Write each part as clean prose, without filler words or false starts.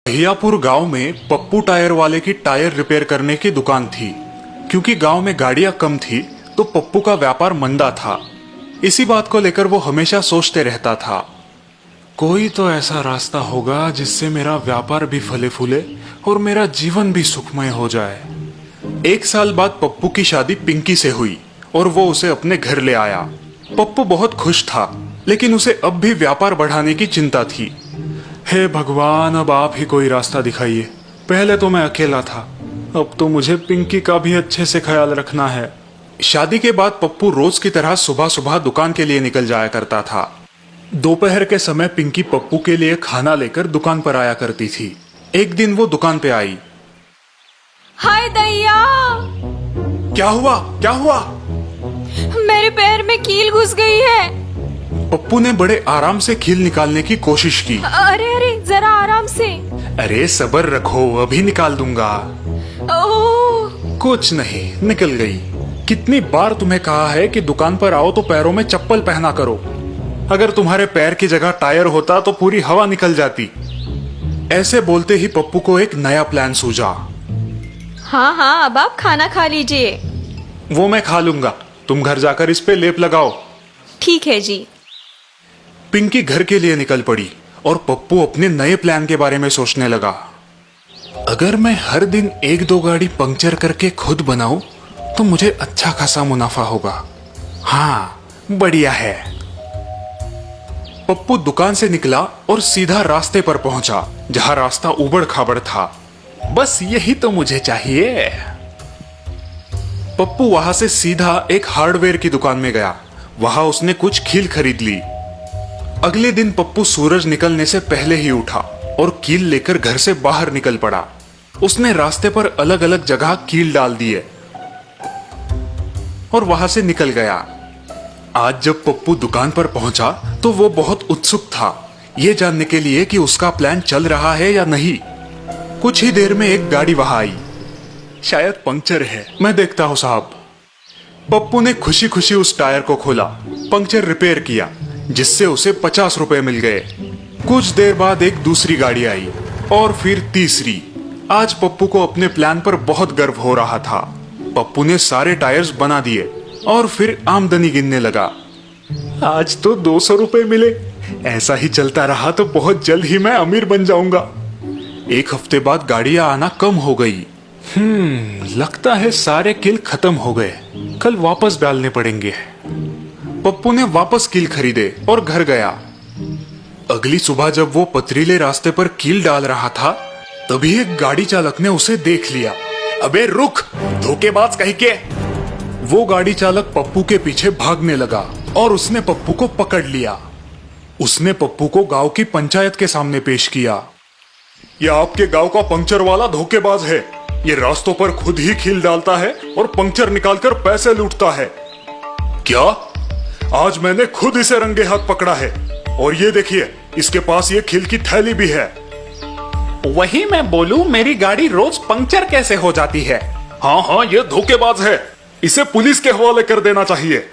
हियापुर गांव में पप्पू टायर वाले की टायर रिपेयर करने की दुकान थी। क्योंकि गांव में गाड़ियां कम थी तो पप्पू का व्यापार मंदा था। इसी बात को लेकर वो हमेशा सोचते रहता था, कोई तो ऐसा रास्ता होगा जिससे मेरा व्यापार भी फले फूले और मेरा जीवन भी सुखमय हो जाए। एक साल बाद पप्पू की शादी पिंकी से हुई और वो उसे अपने घर ले आया। पप्पू बहुत खुश था, लेकिन उसे अब भी व्यापार बढ़ाने की चिंता थी। हे भगवान, अब आप ही कोई रास्ता दिखाइए। पहले तो मैं अकेला था, अब तो मुझे पिंकी का भी अच्छे से ख्याल रखना है। शादी के बाद पप्पू रोज की तरह सुबह सुबह दुकान के लिए निकल जाया करता था। दोपहर के समय पिंकी पप्पू के लिए खाना लेकर दुकान पर आया करती थी। एक दिन वो दुकान पे आई। हाय दैया! क्या हुआ, क्या हुआ? मेरे पैर में कील घुस गई है। पप्पू ने बड़े आराम से कील निकालने की कोशिश की। अरे अरे, जरा आराम से। अरे सब्र रखो, अभी निकाल दूंगा। ओह! कुछ नहीं, निकल गई। कितनी बार तुम्हें कहा है कि दुकान पर आओ तो पैरों में चप्पल पहना करो। अगर तुम्हारे पैर की जगह टायर होता तो पूरी हवा निकल जाती। ऐसे बोलते ही पप्पू को एक नया प्लान सूझा। हाँ हाँ, अब आप खाना खा लीजिए। वो मैं खा लूंगा, तुम घर जाकर इस पे लेप लगाओ। ठीक है जी। पिंकी घर के लिए निकल पड़ी और पप्पू अपने नए प्लान के बारे में सोचने लगा। अगर मैं हर दिन एक दो गाड़ी पंक्चर करके खुद बनाऊं तो मुझे अच्छा खासा मुनाफा होगा। हाँ, बढ़िया है। पप्पू दुकान से निकला और सीधा रास्ते पर पहुंचा, जहां रास्ता उबड़ खाबड़ था। बस यही तो मुझे चाहिए। पप्पू वहां से सीधा एक हार्डवेयर की दुकान में गया। वहां उसने कुछ कील खरीद ली। अगले दिन पप्पू सूरज निकलने से पहले ही उठा और कील लेकर घर से बाहर निकल पड़ा। उसने रास्ते पर अलग अलग जगह कील डाल दिए और वहां से निकल गया। आज जब पप्पू दुकान पर पहुंचा तो वो बहुत उत्सुक था, ये जानने के लिए कि उसका प्लान चल रहा है या नहीं। कुछ ही देर में एक गाड़ी वहां आई। शायद पंक्चर है, मैं देखता हूं साहब। पप्पू ने खुशी खुशी उस टायर को खोला, पंक्चर रिपेयर किया, जिससे उसे 50 रुपए मिल गए। कुछ देर बाद एक दूसरी गाड़ी आई और फिर तीसरी। आज पप्पू को अपने प्लान पर बहुत गर्व हो रहा था। पप्पू ने सारे टायर्स बना दिए और फिर आमदनी गिनने लगा। आज तो 200 रुपए मिले। ऐसा ही चलता रहा तो बहुत जल्द ही मैं अमीर बन जाऊंगा। एक हफ्ते बाद गाड़ियां आना कम हो गई। लगता है सारे कील खत्म हो गए। कल वापस डालने पड़ेंगे। पप्पू ने वापस कील खरीदे और घर गया। अगली सुबह जब वो पथरीले रास्ते पर कील डाल रहा था, तभी एक गाड़ी चालक ने उसे देख लिया। अबे रुक, धोखेबाज कहीं के! वो गाड़ी चालक पप्पू के पीछे भागने लगा और उसने पप्पू को पकड़ लिया। उसने पप्पू को गांव की पंचायत के सामने पेश किया। यह आपके गांव का पंक्चर वाला धोखेबाज है। ये रास्तों पर खुद ही कील डालता है और पंक्चर निकालकर पैसे लूटता है। क्या? आज मैंने खुद इसे रंगे हाथ पकड़ा है और ये देखिए, इसके पास ये कील की थैली भी है। वही मैं बोलूं, मेरी गाड़ी रोज पंक्चर कैसे हो जाती है? हाँ हाँ, ये धोखेबाज है। इसे पुलिस के हवाले कर देना चाहिए।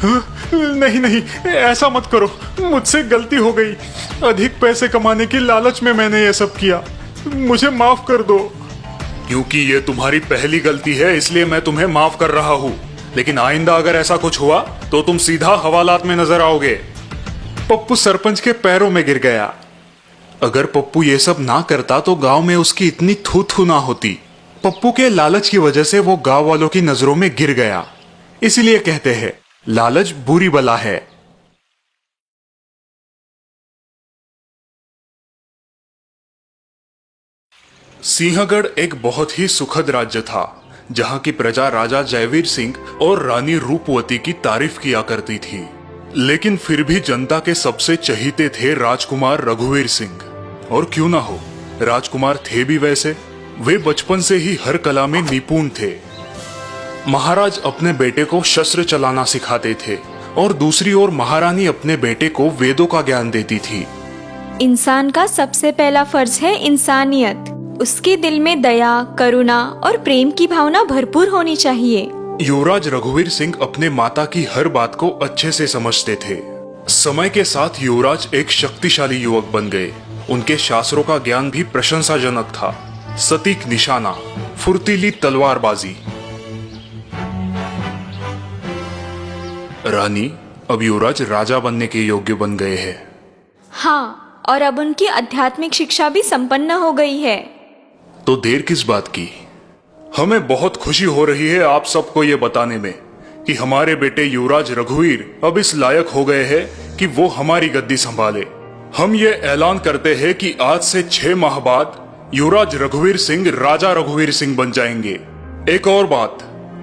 नहीं नहीं, ऐसा मत करो, मुझसे गलती हो गई। अधिक पैसे कमाने की लालच में मैंने ये सब किया। मुझे माफ कर दो। क्योंकि ये तुम्हारी पहली गलती है, इसलिए मैं तुम्हें माफ कर रहा हूँ। लेकिन आइंदा अगर ऐसा कुछ हुआ तो तुम सीधा हवालात में नजर आओगे। पप्पू सरपंच के पैरों में गिर गया। अगर पप्पू ये सब ना करता तो गांव में उसकी इतनी थू थू ना होती। पप्पू के लालच की वजह से वो गांव वालों की नजरों में गिर गया। इसलिए कहते हैं, लालच बुरी बला है। सिंहगढ़ एक बहुत ही सुखद राज्य था, जहां की प्रजा राजा जयवीर सिंह और रानी रूपवती की तारीफ किया करती थी। लेकिन फिर भी जनता के सबसे चहीते थे राजकुमार रघुवीर सिंह। और क्यों ना हो, राजकुमार थे भी वैसे। वे बचपन से ही हर कला में निपुण थे। महाराज अपने बेटे को शस्त्र चलाना सिखाते थे और दूसरी ओर महारानी अपने बेटे को वेदों का ज्ञान देती थी। इंसान का सबसे पहला फर्ज है इंसानियत। उसके दिल में दया, करुणा और प्रेम की भावना भरपूर होनी चाहिए। युवराज रघुवीर सिंह अपने माता की हर बात को अच्छे से समझते थे। समय के साथ युवराज एक शक्तिशाली युवक बन गए उनके शास्त्रों का ज्ञान भी प्रशंसाजनक था। सटीक निशाना, फुर्तीली तलवारबाजी। रानी, अब युवराज राजा बनने के योग्य बन गए हैं। हाँ, और अब उनकी आध्यात्मिक शिक्षा भी संपन्न हो गई है। तो देर किस बात की? हमें बहुत खुशी हो रही है आप सबको ये बताने में कि हमारे बेटे युवराज रघुवीर अब इस लायक हो गए हैं कि वो हमारी गद्दी संभाले। हम ये ऐलान करते हैं कि आज से 6 माह बाद युवराज रघुवीर सिंह राजा रघुवीर सिंह बन जाएंगे। एक और बात,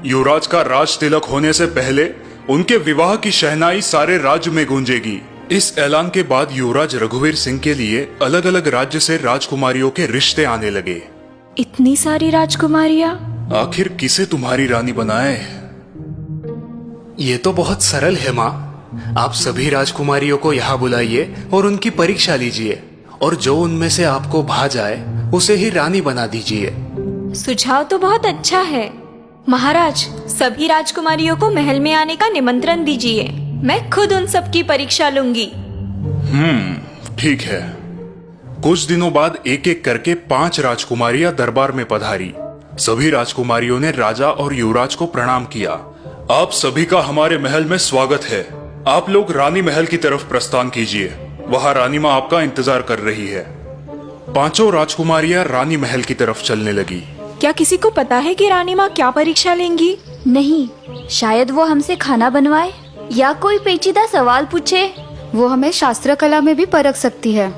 युवराज का राज तिलक होने से पहले उनके विवाह की शहनाई सारे राज्य में गूंजेगी। इस ऐलान के बाद युवराज रघुवीर सिंह के लिए अलग अलग राज्य से राजकुमारियों के रिश्ते आने लगे। इतनी सारी राजकुमारियां? आखिर किसे तुम्हारी रानी बनाए? ये तो बहुत सरल है माँ। आप सभी राजकुमारियों को यहाँ बुलाइए और उनकी परीक्षा लीजिए, और जो उनमें से आपको भा जाए उसे ही रानी बना दीजिए। सुझाव तो बहुत अच्छा है महाराज। सभी राजकुमारियों को महल में आने का निमंत्रण दीजिए। मैं खुद उन सब की परीक्षा लूंगी। ठीक है। कुछ दिनों बाद एक एक करके 5 राजकुमारियां दरबार में पधारी। सभी राजकुमारियों ने राजा और युवराज को प्रणाम किया। आप सभी का हमारे महल में स्वागत है। आप लोग रानी महल की तरफ प्रस्थान कीजिए, वहां रानी माँ आपका इंतजार कर रही है। 5 राजकुमारियां रानी महल की तरफ चलने लगी। क्या किसी को पता है कि रानी माँ क्या परीक्षा लेंगी? नहीं, शायद वो हमसे खाना बनवाए या कोई पेचीदा सवाल पूछे। वो हमें शास्त्र कला में भी परख सकती है।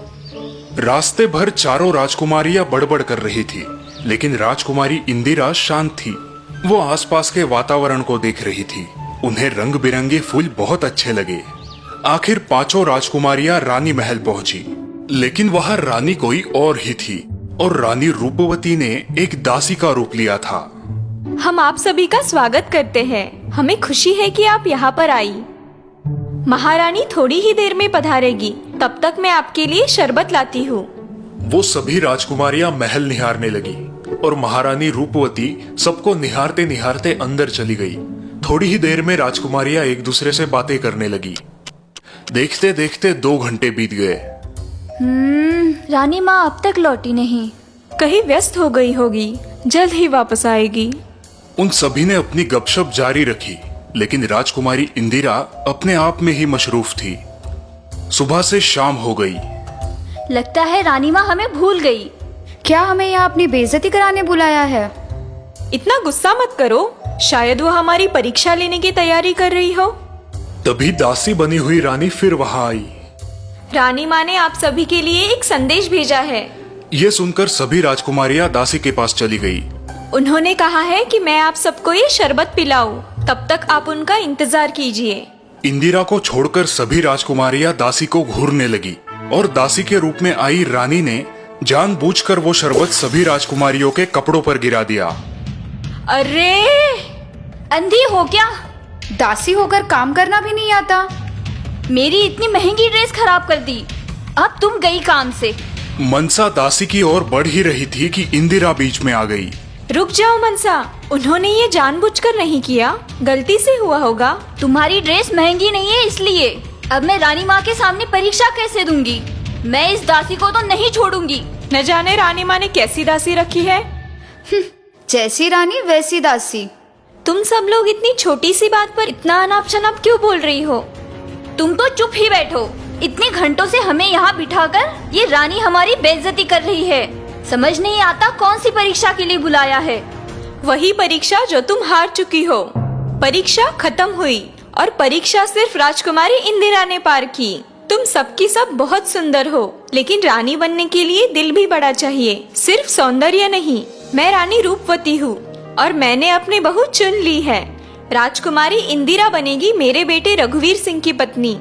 रास्ते भर चारों राजकुमारियां बड़बड़ कर रही थी, लेकिन राजकुमारी इंदिरा शांत थी। वो आसपास के वातावरण को देख रही थी। उन्हें रंग बिरंगे फूल बहुत अच्छे लगे। आखिर 5 राजकुमारियां रानी महल पहुंची, लेकिन वहां रानी कोई और ही थी, और रानी रूपवती ने एक दासी का रूप लिया था। हम आप सभी का स्वागत करते हैं। हमें खुशी है कि आप यहाँ पर आई। महारानी थोड़ी ही देर में पधारेगी, तब तक मैं आपके लिए शरबत लाती हूँ। वो सभी राजकुमारियां महल निहारने लगी, और महारानी रूपवती सबको निहारते निहारते अंदर चली गई। थोड़ी ही देर में राजकुमारियां एक दूसरे से बातें करने लगी। देखते देखते 2 घंटे बीत गए। रानी माँ अब तक लौटी नहीं। कहीं व्यस्त हो गई होगी, जल्द ही वापस आएगी। उन सभी ने अपनी गपशप जारी रखी, लेकिन राजकुमारी इंदिरा अपने आप में ही मशरूफ थी। सुबह से शाम हो गई। लगता है रानी माँ हमें भूल गई। क्या हमें यहाँ अपनी बेइज्जती कराने बुलाया है? इतना गुस्सा मत करो, शायद वो हमारी परीक्षा लेने की तैयारी कर रही हो। तभी दासी बनी हुई रानी फिर वहां आई। रानी माँ ने आप सभी के लिए एक संदेश भेजा है। ये सुनकर सभी राजकुमारियां दासी के पास चली गई। उन्होंने कहा है कि मैं आप सबको ये शरबत पिलाऊं, तब तक आप उनका इंतजार कीजिए। इंदिरा को छोड़कर सभी राजकुमारियां दासी को घूरने लगी, और दासी के रूप में आई रानी ने जानबूझकर वो शरबत सभी राजकुमारियों के कपड़ों पर गिरा दिया। अरे, अंधी हो क्या? दासी होकर काम करना भी नहीं आता। मेरी इतनी महंगी ड्रेस खराब कर दी। अब तुम गई काम से। मनसा दासी की ओर बढ़ ही रही थी कि इंदिरा बीच में आ गई। रुक जाओ मनसा, उन्होंने ये जानबूझकर नहीं किया, गलती से हुआ होगा। तुम्हारी ड्रेस महंगी नहीं है इसलिए। अब मैं रानी माँ के सामने परीक्षा कैसे दूंगी? मैं इस दासी को तो नहीं छोड़ूंगी। न जाने रानी माँ ने कैसी दासी रखी है। जैसी रानी वैसी दासी। तुम सब लोग इतनी छोटी सी बात पर इतना अनाप शनाप क्यों बोल रही हो? तुम तो चुप ही बैठो। इतने घंटों से हमें यहाँ बिठाकर ये रानी हमारी बेइज्जती कर रही है। समझ नहीं आता कौन सी परीक्षा के लिए बुलाया है। वही परीक्षा जो तुम हार चुकी हो। परीक्षा खत्म हुई, और परीक्षा सिर्फ राजकुमारी इंदिरा ने पार की। तुम सबकी सब बहुत सुंदर हो, लेकिन रानी बनने के लिए दिल भी बड़ा चाहिए, सिर्फ सौंदर्य नहीं। मैं रानी रूपवती हूँ, और मैंने अपनी बहू चुन ली है। राजकुमारी इंदिरा बनेगी मेरे बेटे रघुवीर सिंह की पत्नी।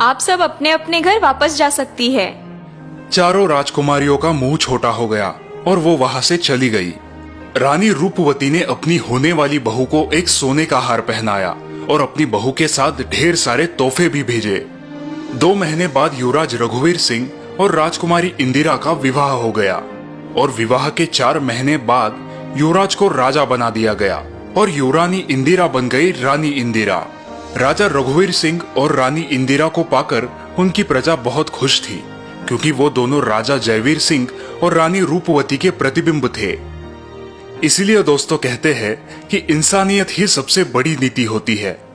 आप सब अपने अपने घर वापस जा सकती है। चारों राजकुमारियों का मुंह छोटा हो गया, और वो वहां से चली गई। रानी रूपवती ने अपनी होने वाली बहू को एक सोने का हार पहनाया, और अपनी बहू के साथ ढेर सारे तोहफे भी भेजे। 2 महीने बाद युवराज रघुवीर सिंह और राजकुमारी इंदिरा का विवाह हो गया, और विवाह के 4 महीने बाद युवराज को राजा बना दिया गया, और युवरानी इंदिरा बन गई रानी इंदिरा। राजा रघुवीर सिंह और रानी इंदिरा को पाकर उनकी प्रजा बहुत खुश थी, क्योंकि वो दोनों राजा जयवीर सिंह और रानी रूपवती के प्रतिबिंब थे। इसीलिए दोस्तों कहते हैं कि इंसानियत ही सबसे बड़ी नीति होती है।